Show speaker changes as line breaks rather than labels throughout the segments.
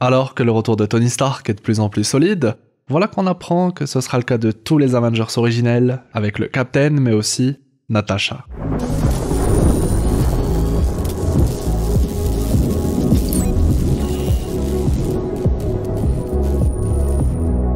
Alors que le retour de Tony Stark est de plus en plus solide, voilà qu'on apprend que ce sera le cas de tous les Avengers originels, avec le Captain mais aussi Natasha.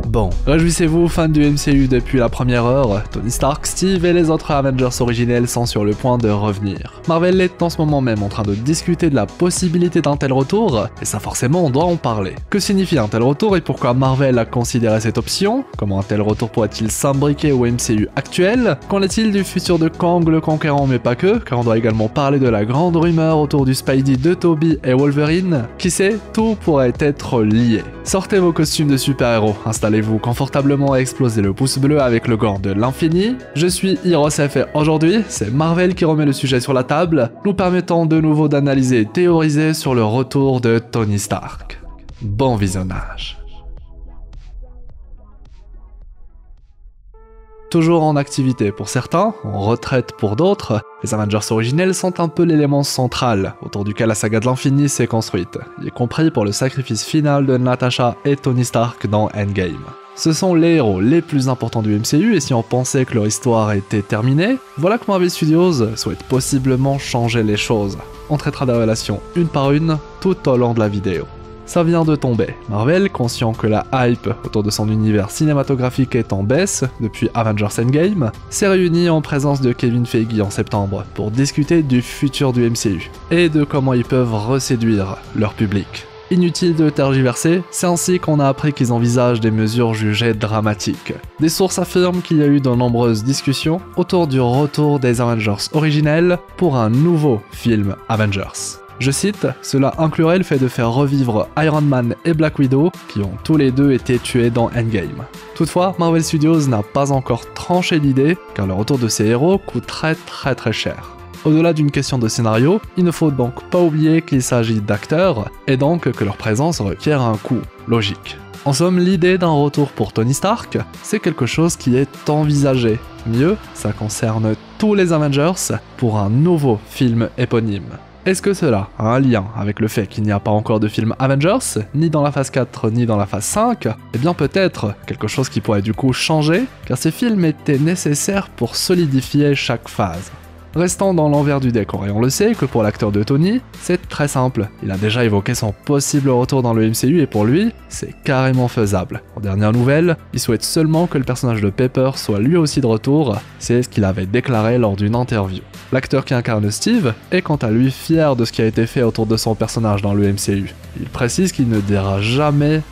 Bon, réjouissez-vous fans du MCU depuis la première heure, Tony Stark, Steve et les autres Avengers originels sont sur le point de revenir. Marvel est en ce moment même en train de discuter de la possibilité d'un tel retour, et ça forcément on doit en parler. Que signifie un tel retour et pourquoi Marvel a considéré cette option? Comment un tel retour pourrait-il s'imbriquer au MCU actuel? Qu'en est-il du futur de Kang le Conquérant mais pas que, car on doit également parler de la grande rumeur autour du Spidey de Tobey et Wolverine? Qui sait, tout pourrait être lié. Sortez vos costumes de super-héros, installez-vous confortablement et explosez le pouce bleu avec le gant de l'infini. Je suis HeroesF et aujourd'hui, c'est Marvel qui remet le sujet sur la table, nous permettant de nouveau d'analyser et théoriser sur le retour de Tony Stark. Bon visionnage. Toujours en activité pour certains, en retraite pour d'autres, les Avengers originels sont un peu l'élément central autour duquel la saga de l'infini s'est construite, y compris pour le sacrifice final de Natasha et Tony Stark dans Endgame. Ce sont les héros les plus importants du MCU et si on pensait que leur histoire était terminée, voilà que Marvel Studios souhaite possiblement changer les choses. On traitera des relations une par une tout au long de la vidéo. Ça vient de tomber. Marvel, conscient que la hype autour de son univers cinématographique est en baisse depuis Avengers Endgame, s'est réuni en présence de Kevin Feige en septembre pour discuter du futur du MCU et de comment ils peuvent reséduire leur public. Inutile de tergiverser, c'est ainsi qu'on a appris qu'ils envisagent des mesures jugées dramatiques. Des sources affirment qu'il y a eu de nombreuses discussions autour du retour des Avengers originels pour un nouveau film Avengers. Je cite, « Cela inclurait le fait de faire revivre Iron Man et Black Widow, qui ont tous les deux été tués dans Endgame. » Toutefois, Marvel Studios n'a pas encore tranché l'idée, car le retour de ces héros coûterait très cher. Au-delà d'une question de scénario, il ne faut donc pas oublier qu'il s'agit d'acteurs, et donc que leur présence requiert un coût, logique. En somme, l'idée d'un retour pour Tony Stark, c'est quelque chose qui est envisagé. Mieux, ça concerne tous les Avengers pour un nouveau film éponyme. Est-ce que cela a un lien avec le fait qu'il n'y a pas encore de film Avengers, ni dans la phase 4 ni dans la phase 5? Eh bien peut-être quelque chose qui pourrait du coup changer, car ces films étaient nécessaires pour solidifier chaque phase. Restant dans l'envers du décor, et on le sait que pour l'acteur de Tony, c'est très simple. Il a déjà évoqué son possible retour dans le MCU et pour lui, c'est carrément faisable. En dernière nouvelle, il souhaite seulement que le personnage de Pepper soit lui aussi de retour, c'est ce qu'il avait déclaré lors d'une interview. L'acteur qui incarne Steve est quant à lui fier de ce qui a été fait autour de son personnage dans le MCU. Il précise qu'il ne dira jamais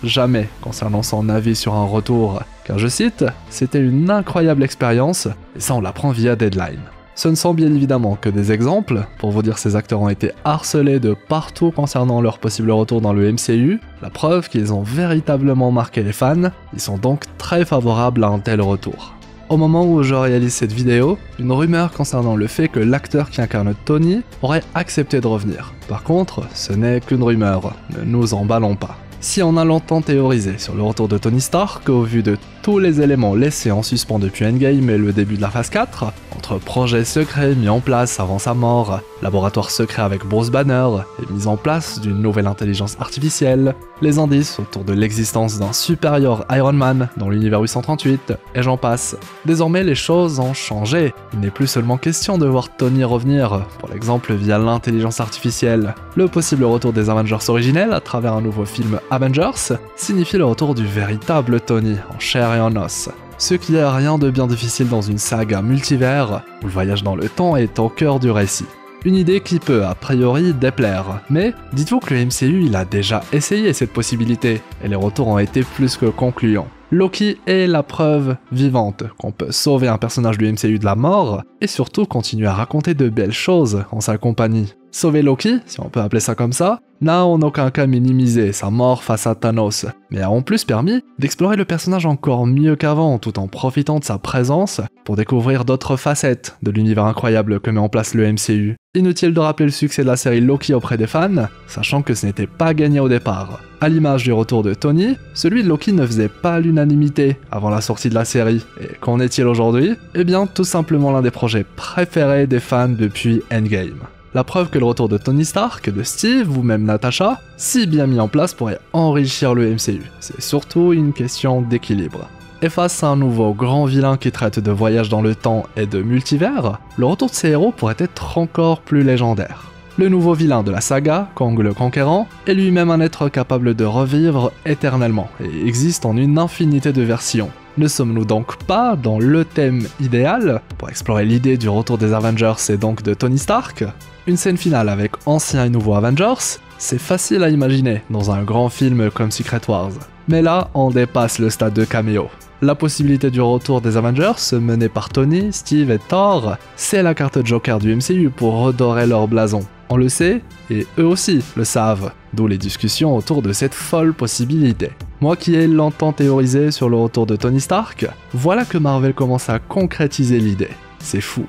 concernant son avis sur un retour, car je cite, « C'était une incroyable expérience, et ça on l'apprend via Deadline ». Ce ne sont bien évidemment que des exemples, pour vous dire ces acteurs ont été harcelés de partout concernant leur possible retour dans le MCU, la preuve qu'ils ont véritablement marqué les fans, ils sont donc très favorables à un tel retour. Au moment où je réalise cette vidéo, une rumeur concernant le fait que l'acteur qui incarne Tony aurait accepté de revenir. Par contre, ce n'est qu'une rumeur, ne nous emballons pas. Si on a longtemps théorisé sur le retour de Tony Stark, au vu de tous les éléments laissés en suspens depuis Endgame et le début de la phase 4, entre projets secrets mis en place avant sa mort, laboratoire secret avec Bruce Banner, et mise en place d'une nouvelle intelligence artificielle, les indices autour de l'existence d'un supérieur Iron Man dans l'univers 838, et j'en passe. Désormais les choses ont changé, il n'est plus seulement question de voir Tony revenir, pour l'exemple via l'intelligence artificielle. Le possible retour des Avengers originels à travers un nouveau film Avengers signifie le retour du véritable Tony, en chair et en os. Ce qui est rien de bien difficile dans une saga multivers, où le voyage dans le temps est au cœur du récit. Une idée qui peut a priori déplaire, mais dites-vous que le MCU il a déjà essayé cette possibilité, et les retours ont été plus que concluants. Loki est la preuve vivante qu'on peut sauver un personnage du MCU de la mort, et surtout continuer à raconter de belles choses en sa compagnie. Sauver Loki, si on peut appeler ça comme ça, n'a en aucun cas minimisé sa mort face à Thanos, mais a en plus permis d'explorer le personnage encore mieux qu'avant tout en profitant de sa présence pour découvrir d'autres facettes de l'univers incroyable que met en place le MCU. Inutile de rappeler le succès de la série Loki auprès des fans, sachant que ce n'était pas gagné au départ. À l'image du retour de Tony, celui de Loki ne faisait pas l'unanimité avant la sortie de la série. Et qu'en est-il aujourd'hui? Eh bien tout simplement l'un des projets préférés des fans depuis Endgame. La preuve que le retour de Tony Stark, de Steve ou même Natasha, si bien mis en place, pourrait enrichir le MCU. C'est surtout une question d'équilibre. Et face à un nouveau grand vilain qui traite de voyage dans le temps et de multivers, le retour de ces héros pourrait être encore plus légendaire. Le nouveau vilain de la saga, Kang le Conquérant, est lui-même un être capable de revivre éternellement et existe en une infinité de versions. Ne sommes-nous donc pas dans le thème idéal pour explorer l'idée du retour des Avengers et donc de Tony Stark? Une scène finale avec anciens et nouveaux Avengers, c'est facile à imaginer dans un grand film comme Secret Wars. Mais là, on dépasse le stade de caméo. La possibilité du retour des Avengers, menée par Tony, Steve et Thor, c'est la carte Joker du MCU pour redorer leur blason. On le sait, et eux aussi le savent, d'où les discussions autour de cette folle possibilité. Moi qui ai longtemps théorisé sur le retour de Tony Stark, voilà que Marvel commence à concrétiser l'idée. C'est fou.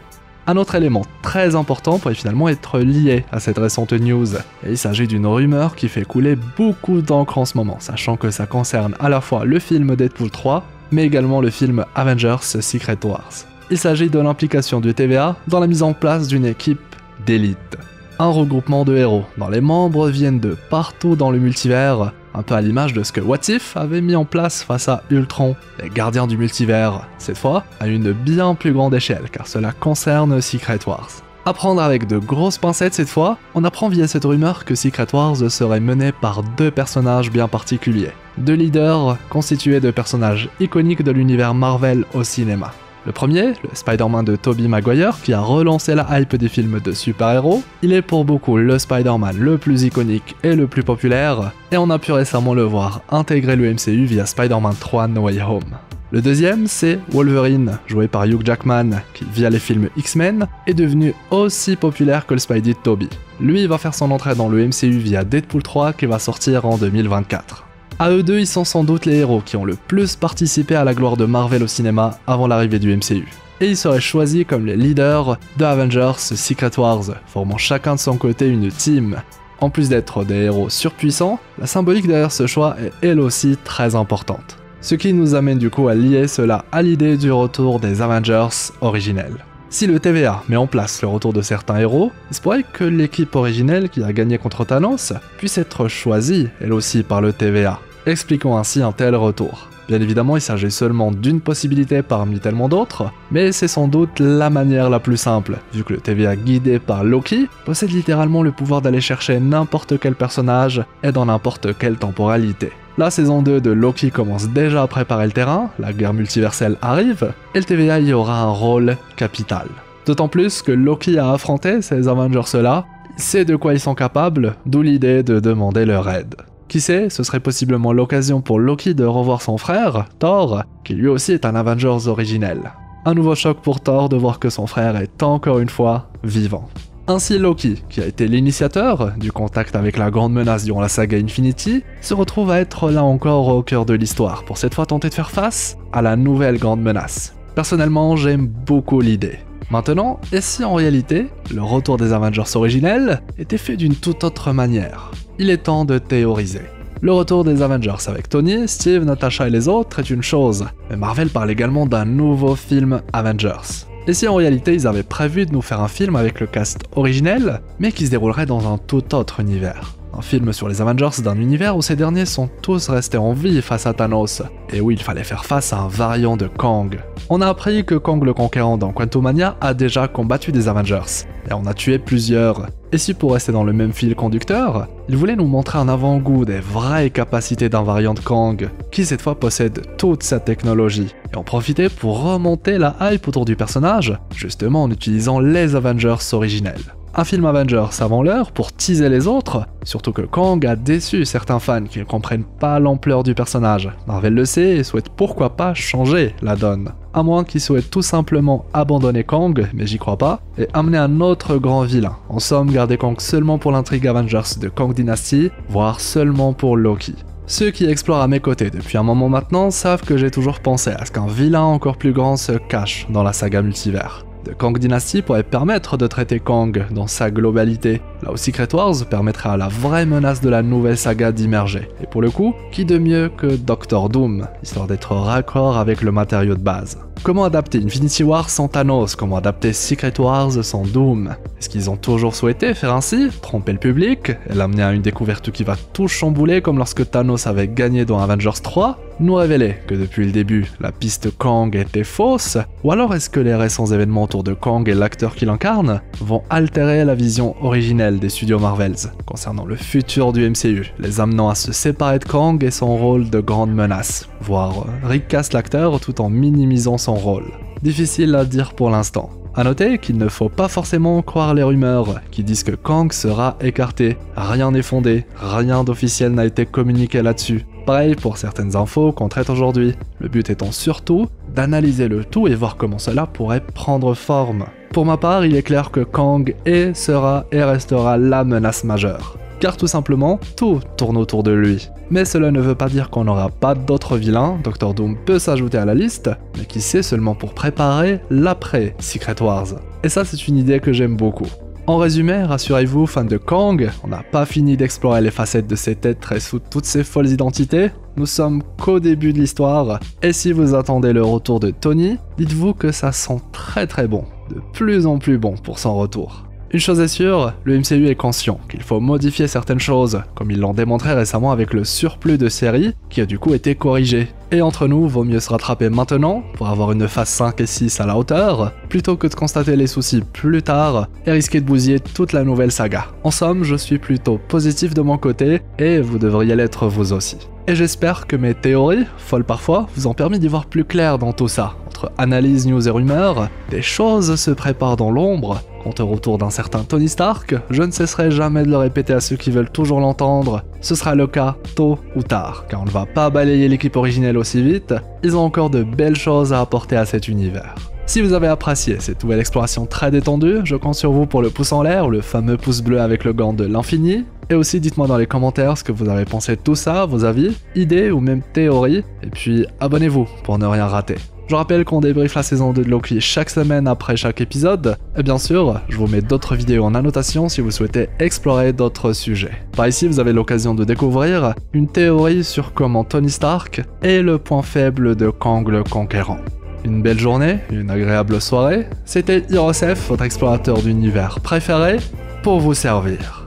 Un autre élément très important pourrait finalement être lié à cette récente news, et il s'agit d'une rumeur qui fait couler beaucoup d'encre en ce moment, sachant que ça concerne à la fois le film Deadpool 3, mais également le film Avengers Secret Wars. Il s'agit de l'implication du TVA dans la mise en place d'une équipe d'élite. Un regroupement de héros dont les membres viennent de partout dans le multivers, un peu à l'image de ce que What If avait mis en place face à Ultron, les gardiens du multivers, cette fois à une bien plus grande échelle car cela concerne Secret Wars. À prendre avec de grosses pincettes cette fois, on apprend via cette rumeur que Secret Wars serait mené par deux personnages bien particuliers. Deux leaders constitués de personnages iconiques de l'univers Marvel au cinéma. Le premier, le Spider-Man de Tobey Maguire, qui a relancé la hype des films de super-héros, il est pour beaucoup le Spider-Man le plus iconique et le plus populaire, et on a pu récemment le voir intégrer le MCU via Spider-Man 3 No Way Home. Le deuxième, c'est Wolverine, joué par Hugh Jackman, qui via les films X-Men est devenu aussi populaire que le Spidey de Tobey. Lui va faire son entrée dans le MCU via Deadpool 3 qui va sortir en 2024. À eux deux, ils sont sans doute les héros qui ont le plus participé à la gloire de Marvel au cinéma avant l'arrivée du MCU. Et ils seraient choisis comme les leaders de Avengers Secret Wars, formant chacun de son côté une team. En plus d'être des héros surpuissants, la symbolique derrière ce choix est elle aussi très importante. Ce qui nous amène du coup à lier cela à l'idée du retour des Avengers originels. Si le TVA met en place le retour de certains héros, il se pourrait que l'équipe originelle qui a gagné contre Thanos puisse être choisie, elle aussi, par le TVA. Expliquons ainsi un tel retour. Bien évidemment, il s'agit seulement d'une possibilité parmi tellement d'autres, mais c'est sans doute la manière la plus simple, vu que le TVA guidé par Loki possède littéralement le pouvoir d'aller chercher n'importe quel personnage et dans n'importe quelle temporalité. La saison 2 de Loki commence déjà à préparer le terrain, la guerre multiverselle arrive, et le TVA y aura un rôle capital. D'autant plus que Loki a affronté ces Avengers-là, il sait de quoi ils sont capables, d'où l'idée de demander leur aide. Qui sait, ce serait possiblement l'occasion pour Loki de revoir son frère, Thor, qui lui aussi est un Avengers originel. Un nouveau choc pour Thor de voir que son frère est encore une fois vivant. Ainsi Loki, qui a été l'initiateur du contact avec la grande menace durant la saga Infinity, se retrouve à être là encore au cœur de l'histoire, pour cette fois tenter de faire face à la nouvelle grande menace. Personnellement, j'aime beaucoup l'idée. Maintenant, et si en réalité, le retour des Avengers originels était fait d'une toute autre manière? Il est temps de théoriser. Le retour des Avengers avec Tony, Steve, Natasha et les autres est une chose, mais Marvel parle également d'un nouveau film Avengers. Et si en réalité ils avaient prévu de nous faire un film avec le cast originel, mais qui se déroulerait dans un tout autre univers? Un film sur les Avengers d'un univers où ces derniers sont tous restés en vie face à Thanos, et où il fallait faire face à un variant de Kang. On a appris que Kang le Conquérant dans Quantumania a déjà combattu des Avengers, et on a tué plusieurs. Et si pour rester dans le même fil conducteur, il voulait nous montrer un avant-goût des vraies capacités d'un variant de Kang, qui cette fois possède toute sa technologie, et en profiter pour remonter la hype autour du personnage, justement en utilisant les Avengers originels. Un film Avengers avant l'heure pour teaser les autres, surtout que Kang a déçu certains fans qui ne comprennent pas l'ampleur du personnage. Marvel le sait et souhaite pourquoi pas changer la donne. À moins qu'ils souhaitent tout simplement abandonner Kang, mais j'y crois pas, et amener un autre grand vilain. En somme, garder Kang seulement pour l'intrigue Avengers de Kang Dynasty, voire seulement pour Loki. Ceux qui explorent à mes côtés depuis un moment maintenant savent que j'ai toujours pensé à ce qu'un vilain encore plus grand se cache dans la saga multivers. The Kang Dynasty pourrait permettre de traiter Kang dans sa globalité, là où Secret Wars permettrait à la vraie menace de la nouvelle saga d'immerger. Et pour le coup, qui de mieux que Doctor Doom, histoire d'être raccord avec le matériau de base. Comment adapter Infinity War sans Thanos? Comment adapter Secret Wars sans Doom? Est-ce qu'ils ont toujours souhaité faire ainsi? Tromper le public? Et l'amener à une découverte qui va tout chambouler comme lorsque Thanos avait gagné dans Avengers 3? Nous révéler que depuis le début, la piste Kang était fausse? Ou alors est-ce que les récents événements autour de Kang et l'acteur qui l'incarne vont altérer la vision originelle des studios Marvels concernant le futur du MCU, les amenant à se séparer de Kang et son rôle de grande menace, voire recast l'acteur tout en minimisant son rôle? Difficile à dire pour l'instant. A noter qu'il ne faut pas forcément croire les rumeurs qui disent que Kang sera écarté. Rien n'est fondé, rien d'officiel n'a été communiqué là-dessus. Pareil pour certaines infos qu'on traite aujourd'hui. Le but étant surtout d'analyser le tout et voir comment cela pourrait prendre forme. Pour ma part, il est clair que Kang est, sera et restera la menace majeure. Car tout simplement, tout tourne autour de lui. Mais cela ne veut pas dire qu'on n'aura pas d'autres vilains, Doctor Doom peut s'ajouter à la liste, mais qui sait seulement pour préparer l'après Secret Wars. Et ça c'est une idée que j'aime beaucoup. En résumé, rassurez-vous fans de Kang, on n'a pas fini d'explorer les facettes de cet être et sous toutes ses folles identités, nous sommes qu'au début de l'histoire, et si vous attendez le retour de Tony, dites-vous que ça sent très bon, de plus en plus bon pour son retour. Une chose est sûre, le MCU est conscient qu'il faut modifier certaines choses, comme ils l'ont démontré récemment avec le surplus de séries, qui a du coup été corrigé. Et entre nous, vaut mieux se rattraper maintenant, pour avoir une phase 5 et 6 à la hauteur, plutôt que de constater les soucis plus tard, et risquer de bousiller toute la nouvelle saga. En somme, je suis plutôt positif de mon côté, et vous devriez l'être vous aussi. Et j'espère que mes théories, folles parfois, vous ont permis d'y voir plus clair dans tout ça. Entre analyse, news et rumeurs, des choses se préparent dans l'ombre. Quant au retour d'un certain Tony Stark, je ne cesserai jamais de le répéter à ceux qui veulent toujours l'entendre. Ce sera le cas tôt ou tard, car on ne va pas balayer l'équipe originelle aussi vite, ils ont encore de belles choses à apporter à cet univers. Si vous avez apprécié cette nouvelle exploration très détendue, je compte sur vous pour le pouce en l'air, le fameux pouce bleu avec le gant de l'infini, et aussi dites-moi dans les commentaires ce que vous avez pensé de tout ça, vos avis, idées ou même théories, et puis abonnez-vous pour ne rien rater. Je rappelle qu'on débriefe la saison 2 de Loki chaque semaine après chaque épisode, et bien sûr, je vous mets d'autres vidéos en annotation si vous souhaitez explorer d'autres sujets. Par ici, vous avez l'occasion de découvrir une théorie sur comment Tony Stark est le point faible de Kang le Conquérant. Une belle journée, une agréable soirée, c'était Hirosef, votre explorateur d'univers préféré, pour vous servir.